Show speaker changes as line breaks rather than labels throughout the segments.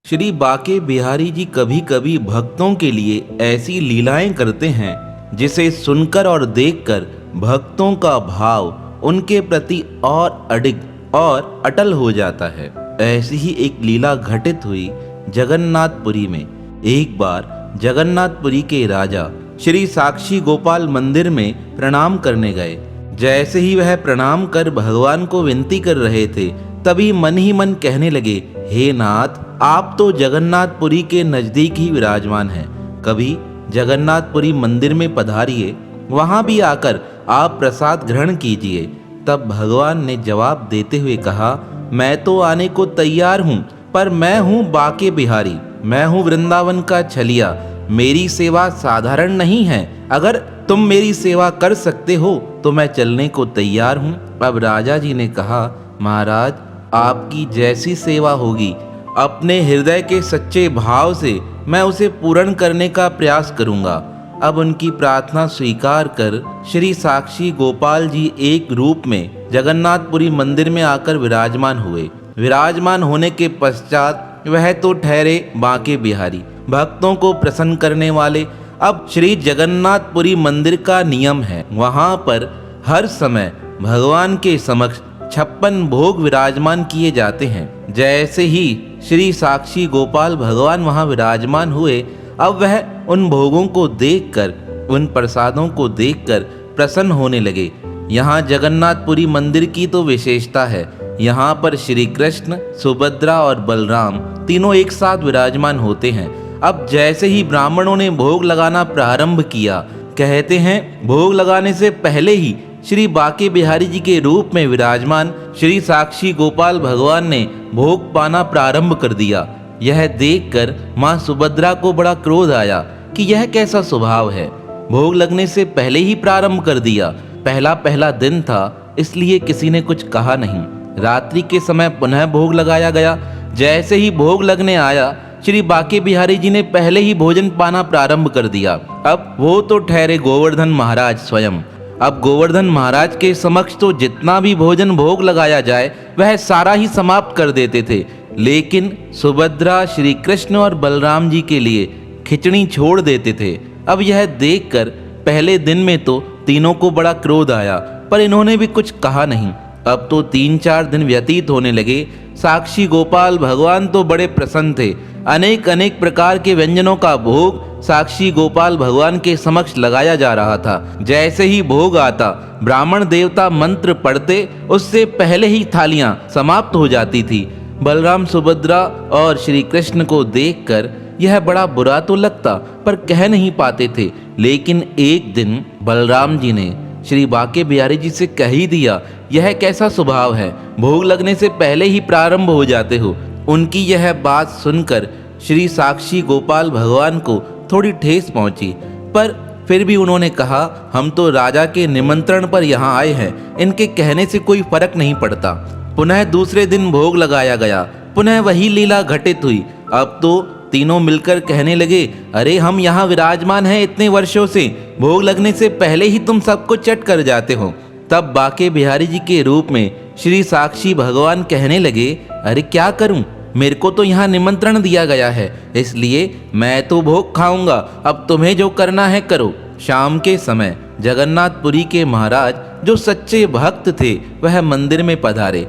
श्री बाके बिहारी जी कभी कभी भक्तों के लिए ऐसी लीलाएं करते हैं जिसे सुनकर और देखकर भक्तों का भाव उनके प्रति और अडिग और अटल हो जाता है। ऐसी ही एक लीला घटित हुई जगन्नाथपुरी में। एक बार जगन्नाथपुरी के राजा श्री साक्षी गोपाल मंदिर में प्रणाम करने गए। जैसे ही वह प्रणाम कर भगवान को विनती कर रहे थे, तभी मन ही मन कहने लगे, हे नाथ, आप तो जगन्नाथपुरी के नजदीक ही विराजमान हैं। कभी जगन्नाथपुरी मंदिर में पधारिए, वहां भी आकर आप प्रसाद ग्रहण कीजिए। तब भगवान ने जवाब देते हुए कहा, मैं तो आने को तैयार हूँ, पर मैं हूँ बाके बिहारी, मैं हूँ वृंदावन का छलिया। मेरी सेवा साधारण नहीं है। अगर तुम मेरी सेवा कर सकते हो तो मैं चलने को तैयार हूँ। अब राजा जी ने कहा, महाराज, आपकी जैसी सेवा होगी, अपने हृदय के सच्चे भाव से मैं उसे पूर्ण करने का प्रयास करूंगा। अब उनकी प्रार्थना स्वीकार कर श्री साक्षी गोपाल जी एक रूप में जगन्नाथपुरी मंदिर में आकर विराजमान हुए। विराजमान होने के पश्चात वह तो ठहरे बाके बिहारी, भक्तों को प्रसन्न करने वाले। अब श्री जगन्नाथपुरी मंदिर का नियम है, वहां पर हर समय भगवान के समक्ष 56 भोग विराजमान किए जाते हैं। जैसे ही श्री साक्षी गोपाल भगवान वहां विराजमान हुए, अब वह उन भोगों को देखकर, उन प्रसादों को देखकर प्रसन्न होने लगे। यहाँ जगन्नाथपुरी मंदिर की तो विशेषता है, यहाँ पर श्री कृष्ण, सुभद्रा और बलराम तीनों एक साथ विराजमान होते हैं। अब जैसे ही ब्राह्मणों ने भोग लगाना प्रारंभ किया, कहते हैं भोग लगाने से पहले ही श्री बाके बिहारी जी के रूप में विराजमान श्री साक्षी गोपाल भगवान ने भोग पाना प्रारंभ कर दिया। यह देखकर मां सुभद्रा को बड़ा क्रोध आया कि यह कैसा स्वभाव है, भोग लगने से पहले ही प्रारंभ कर दिया। पहला दिन था, इसलिए किसी ने कुछ कहा नहीं। रात्रि के समय पुनः भोग लगाया गया। जैसे ही भोग लगने आया, श्री बाके बिहारी जी ने पहले ही भोजन पाना प्रारंभ कर दिया। अब वो तो ठहरे गोवर्धन महाराज स्वयं। अब गोवर्धन महाराज के समक्ष तो जितना भी भोजन भोग लगाया जाए वह सारा ही समाप्त कर देते थे, लेकिन सुभद्रा, श्री कृष्ण और बलराम जी के लिए खिचड़ी छोड़ देते थे। अब यह देखकर पहले दिन में तो तीनों को बड़ा क्रोध आया, पर इन्होंने भी कुछ कहा नहीं। अब तो 3-4 दिन व्यतीत होने लगे। साक्षी गोपाल भगवान तो बड़े प्रसन्न थे। अनेक प्रकार के व्यंजनों का भोग साक्षी गोपाल भगवान के समक्ष लगाया जा रहा था। जैसे ही भोग आता, ब्राह्मण देवता मंत्र पढ़ते, उससे पहले ही थालियां समाप्त हो जाती थी। बलराम, सुभद्रा और श्री कृष्ण को देखकर यह बड़ा बुरा तो लगता, पर कह नहीं पाते थे। लेकिन एक दिन बलराम जी ने श्री बाके बिहारी जी से कह ही दिया, यह कैसा स्वभाव है, भोग लगने से पहले ही प्रारंभ हो जाते हो। उनकी यह बात सुनकर श्री साक्षी गोपाल भगवान को थोड़ी ठेस पहुंची, पर फिर भी उन्होंने कहा, हम तो राजा के निमंत्रण पर यहाँ आए हैं, इनके कहने से कोई फर्क नहीं पड़ता। पुनः दूसरे दिन भोग लगाया गया, पुनः वही लीला घटित हुई। अब तो तीनों मिलकर कहने लगे, अरे हम यहाँ विराजमान हैं इतने वर्षों से, भोग लगने से पहले ही तुम सबको चट कर जाते हो। तब बाके बिहारी जी के रूप में श्री साक्षी भगवान कहने लगे, अरे क्या करूं, मेरे को तो यहाँ निमंत्रण दिया गया है, इसलिए मैं तो भोग खाऊंगा, अब तुम्हें जो करना है करो। शाम के समय जगन्नाथपुरी के महाराज जो सच्चे भक्त थे वह मंदिर में पधारे।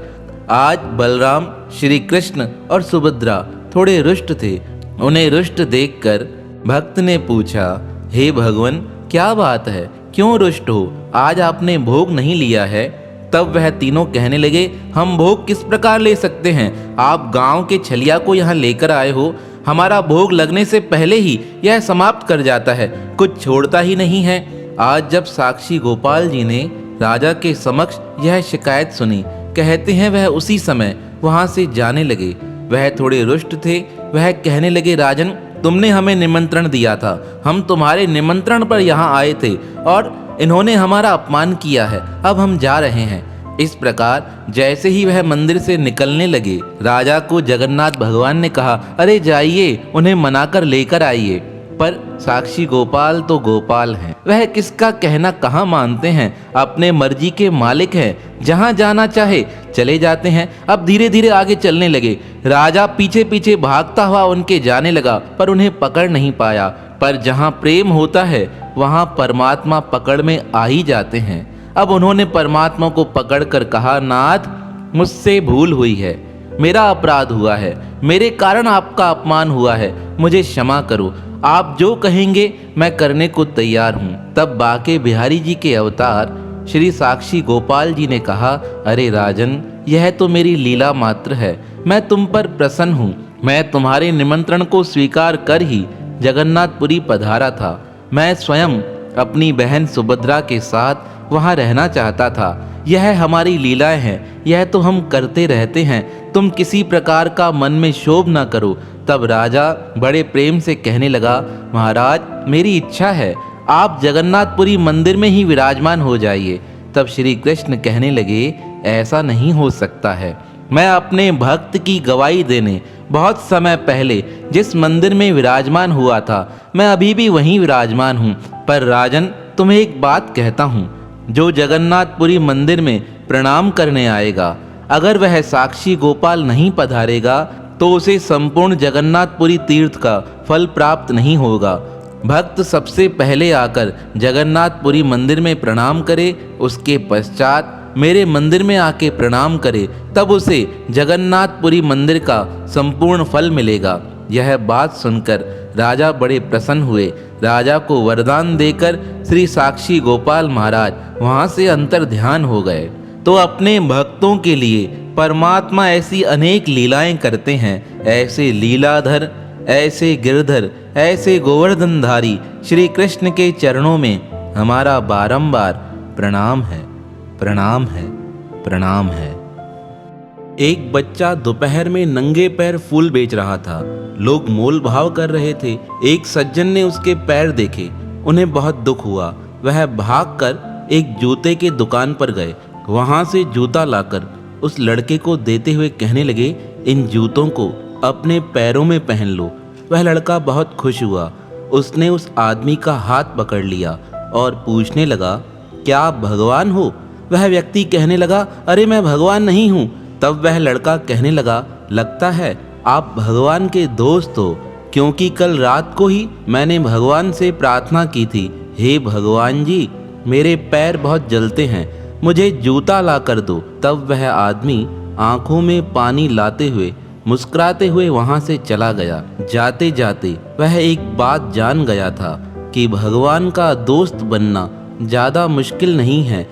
आज बलराम, श्री कृष्ण और सुभद्रा थोड़े रुष्ट थे। उन्हें रुष्ट देखकर भक्त ने पूछा, हे भगवान, क्या बात है, क्यों रुष्ट हो, आज आपने भोग नहीं लिया है? तब वह तीनों कहने लगे, हम भोग किस प्रकार ले सकते हैं, आप गांव के छलिया को यहाँ लेकर आए हो, हमारा भोग लगने से पहले ही यह समाप्त कर जाता है, कुछ छोड़ता ही नहीं है। आज जब साक्षी गोपाल जी ने राजा के समक्ष यह शिकायत सुनी, कहते हैं वह उसी समय वहां से जाने लगे। वह थोड़े रुष्ट थे। वह कहने लगे, राजन, तुमने हमें निमंत्रण दिया था, हम तुम्हारे निमंत्रण पर यहाँ आए थे और इन्होंने हमारा अपमान किया है, अब हम जा रहे हैं। इस प्रकार जैसे ही वह मंदिर से निकलने लगे, राजा को जगन्नाथ भगवान ने कहा, अरे जाइए, उन्हें मनाकर लेकर आइए। पर साक्षी गोपाल तो गोपाल हैं, वह किसका कहना कहाँ मानते हैं, अपने मर्जी के मालिक हैं, जहाँ जाना चाहे चले जाते हैं। अब धीरे धीरे आगे चलने लगे। राजा पीछे पीछे भागता हुआ उनके जाने लगा, पर उन्हें पकड़ नहीं पाया। पर जहाँ प्रेम होता है वहाँ परमात्मा पकड़ में आ ही जाते हैं। अब उन्होंने परमात्मा को पकड़कर कहा, नाथ मुझसे भूल हुई है, मेरा अपराध हुआ है, मेरे कारण आपका अपमान हुआ है, मुझे क्षमा करो, आप जो कहेंगे मैं करने को तैयार हूँ। तब बाके बिहारी जी के अवतार श्री साक्षी गोपाल जी ने कहा, अरे राजन, यह तो मेरी लीला मात्र है, मैं तुम पर प्रसन्न हूँ। मैं तुम्हारे निमंत्रण को स्वीकार कर ही जगन्नाथपुरी पधारा था। मैं स्वयं अपनी बहन सुभद्रा के साथ वहाँ रहना चाहता था। यह हमारी लीलाएं हैं, यह तो हम करते रहते हैं, तुम किसी प्रकार का मन में क्षोभ न करो। तब राजा बड़े प्रेम से कहने लगा, महाराज मेरी इच्छा है आप जगन्नाथपुरी मंदिर में ही विराजमान हो जाइए। तब श्री कृष्ण कहने लगे, ऐसा नहीं हो सकता है। मैं अपने भक्त की गवाही देने बहुत समय पहले जिस मंदिर में विराजमान हुआ था, मैं अभी भी वहीं विराजमान हूँ। पर राजन, तुम्हें एक बात कहता हूँ, जो जगन्नाथपुरी मंदिर में प्रणाम करने आएगा, अगर वह साक्षी गोपाल नहीं पधारेगा तो उसे संपूर्ण जगन्नाथपुरी तीर्थ का फल प्राप्त नहीं होगा। भक्त सबसे पहले आकर जगन्नाथपुरी मंदिर में प्रणाम करे, उसके पश्चात मेरे मंदिर में आके प्रणाम करे, तब उसे जगन्नाथपुरी मंदिर का संपूर्ण फल मिलेगा। यह बात सुनकर राजा बड़े प्रसन्न हुए। राजा को वरदान देकर श्री साक्षी गोपाल महाराज वहाँ से अंतर ध्यान हो गए। तो अपने भक्तों के लिए परमात्मा ऐसी अनेक लीलाएं करते हैं। ऐसे लीलाधर, ऐसे गिरधर, ऐसे गोवर्धनधारी श्री कृष्ण के चरणों में हमारा बारंबार प्रणाम है, प्रणाम है, प्रणाम है। एक बच्चा दोपहर में नंगे पैर फूल बेच रहा था। लोग मोल भाव कर रहे थे। एक सज्जन ने उसके पैर देखे, उन्हें बहुत दुख हुआ। वह भागकर एक जूते के दुकान पर गए, वहां से जूता लाकर उस लड़के को देते हुए कहने लगे, इन जूतों को अपने पैरों में पहन लो। वह लड़का बहुत खुश हुआ। उसने उस आदमी का हाथ पकड़ लिया और पूछने लगा, क्या आप भगवान हो? वह व्यक्ति कहने लगा, अरे मैं भगवान नहीं हूँ। तब वह लड़का कहने लगा, लगता है आप भगवान के दोस्त हो, क्योंकि कल रात को ही मैंने भगवान से प्रार्थना की थी, हे भगवान जी, मेरे पैर बहुत जलते हैं, मुझे जूता ला कर दो। तब वह आदमी आंखों में पानी लाते हुए मुस्कुराते हुए वहां से चला गया। जाते जाते वह एक बात जान गया था कि भगवान का दोस्त बनना ज़्यादा मुश्किल नहीं है।